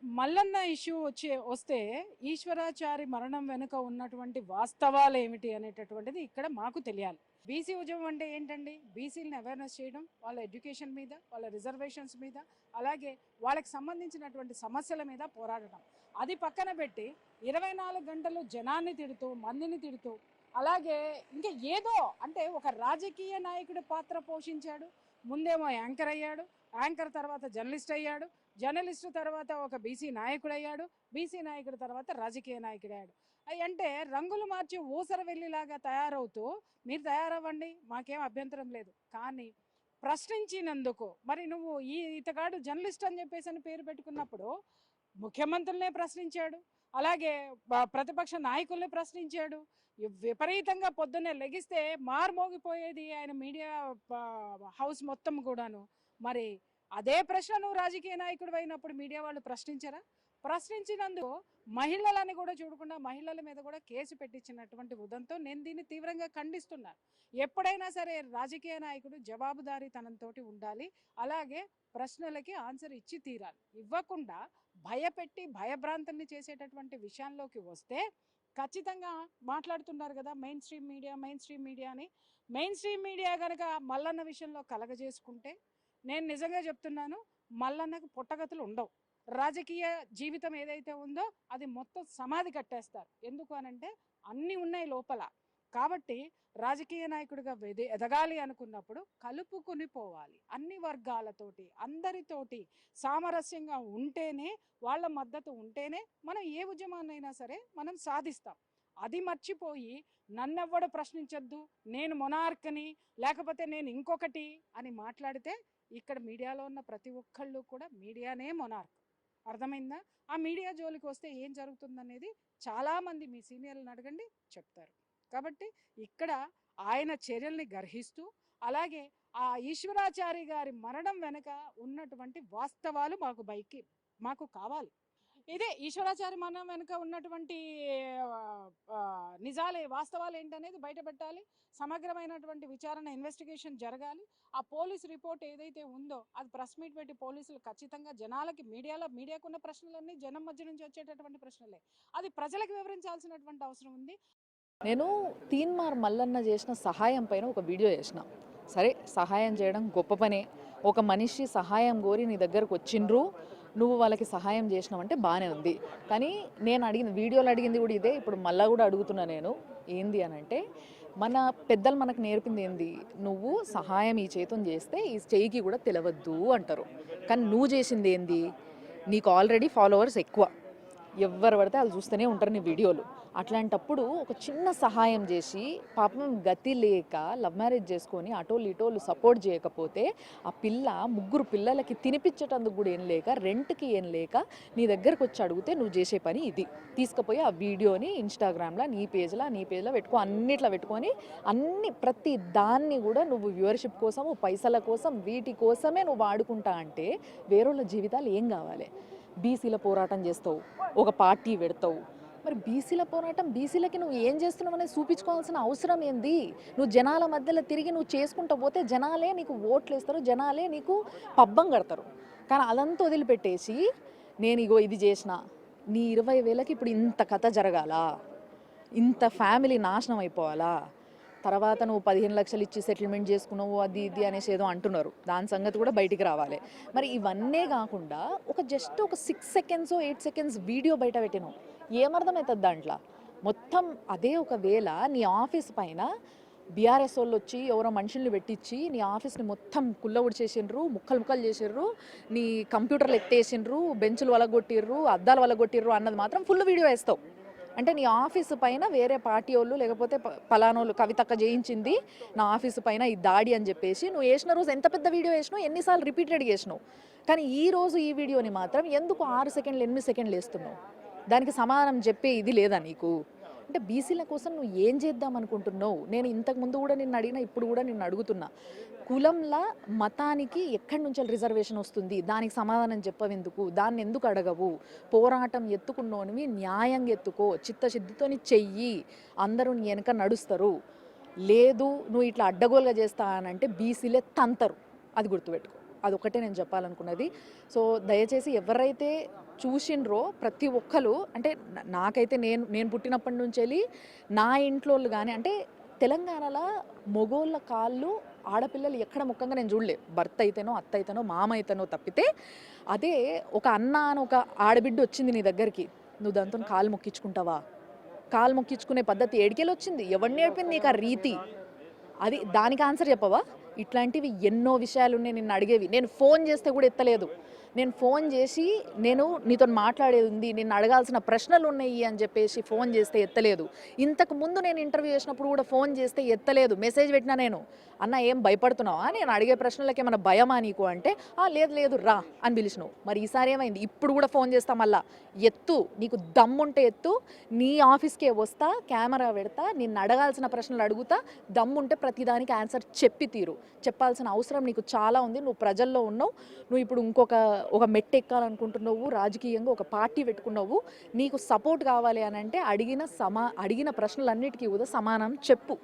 Mallanna issue వస్తే ఈశ్వరాచారి మరణం వెనుక ఉన్నటువంటి వాస్తవాలు ఏమిటి అనేటటువంటిది ఇక్కడ మాకు తెలియాలి. బీసీ ఉద్యమం అంటే ఏంటండి? బీసీలను అవేర్నెస్ చేయడం, వాళ్ళ ఎడ్యుకేషన్ మీద, వాళ్ళ రిజర్వేషన్స్ మీద, అలాగే వాళ్ళకి సంబంధించినటువంటి సమస్యల మీద పోరాడటం. అది పక్కన పెట్టి 24 గంటలు జనాన్ని తిడుతూ, మందిని తిడుతూ, అలాగే ఇంకా ఏదో అంటే ఒక రాజకీయ నాయకుడి పాత్ర పోషించాడు. ముందేమో యాంకర్ అయ్యాడు, యాంకర్ తర్వాత జర్నలిస్ట్ అయ్యాడు, జర్నలిస్టు తర్వాత ఒక బీసీ నాయకుడు అయ్యాడు, బీసీ నాయకుడు తర్వాత రాజకీయ నాయకుడు అయ్యాడు. అంటే రంగులు మార్చి ఊసర వెళ్ళిలాగా తయారవుతూ మీరు తయారవ్వండి, మాకేం అభ్యంతరం లేదు. కానీ ప్రశ్నించినందుకు మరి నువ్వు ఇతగాడు జర్నలిస్ట్ అని చెప్పేసి అని పేరు పెట్టుకున్నప్పుడు ముఖ్యమంత్రులనే ప్రశ్నించాడు, అలాగే ప్రతిపక్ష నాయకుల్ని ప్రశ్నించాడు. విపరీతంగా పొద్దున్నే లెగిస్తే మార్మోగిపోయేది ఆయన మీడియా హౌస్ మొత్తం కూడాను. మరి అదే ప్రశ్న నువ్వు రాజకీయ నాయకుడు అయినప్పుడు మీడియా వాళ్ళు ప్రశ్నించరా? ప్రశ్నించినందుకు మహిళలని కూడా చూడకుండా మహిళల మీద కూడా కేసు పెట్టించినటువంటి ఉదంతో నేను దీన్ని తీవ్రంగా ఖండిస్తున్నాను. ఎప్పుడైనా సరే రాజకీయ నాయకుడు జవాబుదారీతనంతో ఉండాలి, అలాగే ప్రశ్నలకి ఆన్సర్ ఇచ్చి తీరాలి. ఇవ్వకుండా భయపెట్టి భయభ్రాంతుల్ని చేసేటటువంటి విషయాల్లోకి వస్తే ఖచ్చితంగా మాట్లాడుతున్నారు కదా మెయిన్ స్ట్రీమ్ మీడియా అని. మెయిన్ స్ట్రీమ్ మీడియా కనుక మల్లన్న విషయంలో కలగజేసుకుంటే నేను నిజంగా చెప్తున్నాను, మల్లన్నకు పుట్టగతులు ఉండవు. రాజకీయ జీవితం ఏదైతే ఉందో అది మొత్తం సమాధి కట్టేస్తారు. ఎందుకు అనంటే అన్నీ ఉన్నాయి లోపల. కాబట్టి రాజకీయ నాయకుడిగా ఎదగాలి అనుకున్నప్పుడు కలుపుకొని పోవాలి, అన్ని వర్గాలతోటి అందరితోటి సామరస్యంగా ఉంటేనే, వాళ్ళ మద్దతు ఉంటేనే మనం ఏ ఉద్యమాన్నైనా సరే మనం సాధిస్తాం. అది మర్చిపోయి నన్నెవ్వడు ప్రశ్నించొద్దు, నేను మొనార్క్ని, లేకపోతే నేను ఇంకొకటి అని మాట్లాడితే ఇక్కడ మీడియాలో ఉన్న ప్రతి ఒక్కళ్ళు కూడా మీడియానే మొనార్క్. అర్థమైందా? ఆ మీడియా జోలికి వస్తే ఏం జరుగుతుందనేది చాలామంది మీ సీనియర్లను అడగండి చెప్తారు. కాబట్టి ఇక్కడ ఆయన చర్యల్ని గర్హిస్తూ, అలాగే ఆ ఈశ్వరాచారి గారి మరణం వెనక ఉన్నటువంటి వాస్తవాలు మాకు కావాలి. ఇదే ఈశ్వరాచారి మరణం వెనుక ఉన్నటువంటి నిజాలే, వాస్తవాలు ఏంటనేది బయట పెట్టాలి. సమగ్రమైనటువంటి విచారణ, ఇన్వెస్టిగేషన్ జరగాలి. ఆ పోలీస్ రిపోర్ట్ ఏదైతే ఉందో అది ప్రెస్ మీట్ పెట్టి పోలీసులు ఖచ్చితంగా జనాలకి మీడియాకున్న ప్రశ్నలన్నీ జనం మధ్య నుంచి వచ్చేటటువంటి ప్రశ్నలే, అది ప్రజలకు వివరించాల్సినటువంటి అవసరం ఉంది. నేను తీన్మార్ మల్లన్న చేసిన సహాయం పైన ఒక వీడియో చేసిన. సరే, సహాయం చేయడం గొప్ప పనే. ఒక మనిషి సహాయం కోరి నీ దగ్గరకు వచ్చిండ్రు, నువ్వు వాళ్ళకి సహాయం చేసినావంటే బాగానే ఉంది. కానీ నేను వీడియోలో అడిగింది కూడా ఇదే, ఇప్పుడు మళ్ళీ కూడా అడుగుతున్నా నేను. ఏంది అని అంటే, మన పెద్దలు మనకు నేర్పింది ఏంది? నువ్వు సహాయం ఈ చేతం చేస్తే ఈ చెయ్యికి కూడా తెలవద్దు అంటారు. కానీ నువ్వు చేసింది ఏంది? నీకు ఆల్రెడీ ఫాలోవర్స్ ఎక్కువ, ఎవరు పడితే వాళ్ళు చూస్తూనే ఉంటారు నీ వీడియోలు. అట్లాంటప్పుడు ఒక చిన్న సహాయం చేసి, పాపం గతి లేక లవ్ మ్యారేజ్ చేసుకొని అటోళ్ళు ఇటోళ్ళు సపోర్ట్ చేయకపోతే ఆ పిల్ల 3 పిల్లలకి తినిపించేటందుకు కూడా ఏం లేక, రెంట్కి ఏం లేక నీ దగ్గరకు వచ్చి అడిగితే నువ్వు చేసే పని ఇది. తీసుకుపోయి ఆ వీడియోని ఇన్స్టాగ్రామ్లో నీ పేజ్లో పెట్టుకో, అన్నిట్లో పెట్టుకొని ప్రతి దాన్ని కూడా నువ్వు వ్యూవర్షిప్ కోసము, పైసల కోసం, వీటి కోసమే నువ్వు వాడుకుంటా అంటే వేరేళ్ళ జీవితాలు ఏం కావాలి? బీసీల పోరాటం చేస్తావు, ఒక పార్టీ పెడతావు. మరి బీసీల పోరాటం, బీసీలకి నువ్వు ఏం చేస్తున్నావు అనేది చూపించుకోవాల్సిన అవసరం ఏంది? నువ్వు జనాల మధ్యలో తిరిగి నువ్వు చేసుకుంటూ పోతే జనాలే నీకు ఓట్లు వేస్తారు, జనాలే నీకు పబ్బం కడతారు. కానీ అదంతా వదిలిపెట్టేసి నేను ఇగో ఇది చేసిన, నీ 20,000కి ఇప్పుడు ఇంత కథ జరగాల, ఇంత ఫ్యామిలీ నాశనం అయిపోవాలా, తర్వాత నువ్వు 15 లక్షలు ఇచ్చి సెటిల్మెంట్ చేసుకున్నావు అది ఇది అనేసి ఏదో అంటున్నారు. దాని సంగతి కూడా బయటికి రావాలి. మరి ఇవన్నీ కాకుండా జస్ట్ ఒక 6 సెకండ్స్ 8 సెకండ్స్ వీడియో బయట పెట్టినావు, ఏమర్థమవుతుంది దాంట్లో? మొత్తం అదే ఒకవేళ నీ ఆఫీస్ పైన బీఆర్ఎస్ వాళ్ళు వచ్చి ఎవరో మనుషుల్ని పెట్టించి నీ ఆఫీస్ని మొత్తం కుల్లవుడిచేసిండ్రు, ముక్కలు చేసిండ్రు, నీ కంప్యూటర్లు ఎత్తేసిండ్రు, బెంచులు వలగొట్టిర్రు, అద్దాలు వలగొట్టిర్రు అన్నది మాత్రం ఫుల్ వీడియో వేస్తావు. అంటే నీ ఆఫీసు పైన వేరే పార్టీ వాళ్ళు లేకపోతే పలానోళ్ళు కవితక్క చేయించింది నా ఆఫీసు పైన ఈ దాడి అని చెప్పేసి నువ్వు వేసిన రోజు ఎంత పెద్ద వీడియో వేసినావు, ఎన్నిసార్లు రిపీటెడ్గా వేసినావు. కానీ ఈరోజు ఈ వీడియోని మాత్రం ఎందుకు 6 సెకండ్లు 8 సెకండ్లు వేస్తున్నావు? దానికి సమాధానం చెప్పే ఇది లేదా నీకు? అంటే బీసీల కోసం నువ్వు ఏం చేద్దాం అనుకుంటున్నావు? నేను ఇంతకుముందు కూడా నిన్ను అడిగినా, ఇప్పుడు కూడా నిన్ను అడుగుతున్నా. కులంలా మతానికి ఎక్కడి నుంచి రిజర్వేషన్ వస్తుంది? దానికి సమాధానం చెప్పవెందుకు? దాన్ని ఎందుకు అడగవు? పోరాటం ఎత్తుకున్నోనివి న్యాయంగా ఎత్తుకో, చిత్తశుద్ధితోని చెయ్యి, అందరూ నీ వెనక నడుస్తారు. లేదు నువ్వు ఇట్లా అడ్డగోలుగా చేస్తా అనంటే బీసీలే తంతరు, అది గుర్తుపెట్టుకో. అదొకటే నేను చెప్పాలనుకున్నది. సో దయచేసి ఎవరైతే చూసిండ్రో ప్రతి ఒక్కరు, అంటే నాకైతే నేను పుట్టినప్పటి నుంచి వెళ్ళి నా ఇంట్లోళ్ళు కానీ, అంటే తెలంగాణలో మొగోళ్ళ కాళ్ళు ఆడపిల్లలు ఎక్కడ ముఖ్యంగా నేను చూడలే. భర్త అయితేనో అత్త అయితేనో మామ అయితేనో తప్పితే, అదే ఒక అన్న అని ఒక ఆడబిడ్డ వచ్చింది నీ దగ్గరికి, నువ్వు దాంతో కాలు మొక్కించుకుంటావా? కాలు మొక్కించుకునే పద్ధతి ఏడికెళ్ళి వచ్చింది? ఎవరు నేర్పింది నీకు ఆ రీతి? అది దానికి ఆన్సర్ చెప్పవా? ఇట్లాంటివి ఎన్నో విషయాలు ఉన్నాయి నిన్ను అడిగేవి. నేను ఫోన్ చేస్తే కూడా ఎత్తలేదు. నేను ఫోన్ చేసి నేను నీతో మాట్లాడేది ఉంది, నిన్ను అడగాల్సిన ప్రశ్నలు ఉన్నాయి అని చెప్పేసి ఫోన్ చేస్తే ఎత్తలేదు. ఇంతకు ముందు నేను ఇంటర్వ్యూ చేసినప్పుడు కూడా ఫోన్ చేస్తే ఎత్తలేదు. మెసేజ్ పెట్టినా నేను, అన్న ఏం భయపడుతున్నావా, నేను అడిగే ప్రశ్నలకి ఏమైనా భయమా నీకు అంటే, లేదు లేదు రా అని పిలిచినావు. మరి ఈసారి ఏమైంది? ఇప్పుడు కూడా ఫోన్ చేస్తా మళ్ళా, ఎత్తు, నీకు దమ్ముంటే ఎత్తు, నీ ఆఫీస్కే వస్తా, కెమెరా పెడతా, నిన్ను అడగాల్సిన ప్రశ్నలు అడుగుతా, దమ్ముంటే ప్రతిదానికి ఆన్సర్ చెప్పి తీరు. చెప్పాల్సిన అవసరం నీకు చాలా ఉంది. నువ్వు ప్రజల్లో ఉన్నావు, నువ్వు ఇప్పుడు ఒక మెట్టు ఎక్కాలనుకుంటున్నావు, రాజకీయంగా ఒక పార్టీ పెట్టుకున్నావు, నీకు సపోర్ట్ కావాలి అని అంటే అడిగిన ప్రశ్నలన్నిటికీ కూడా సమానం చెప్పు.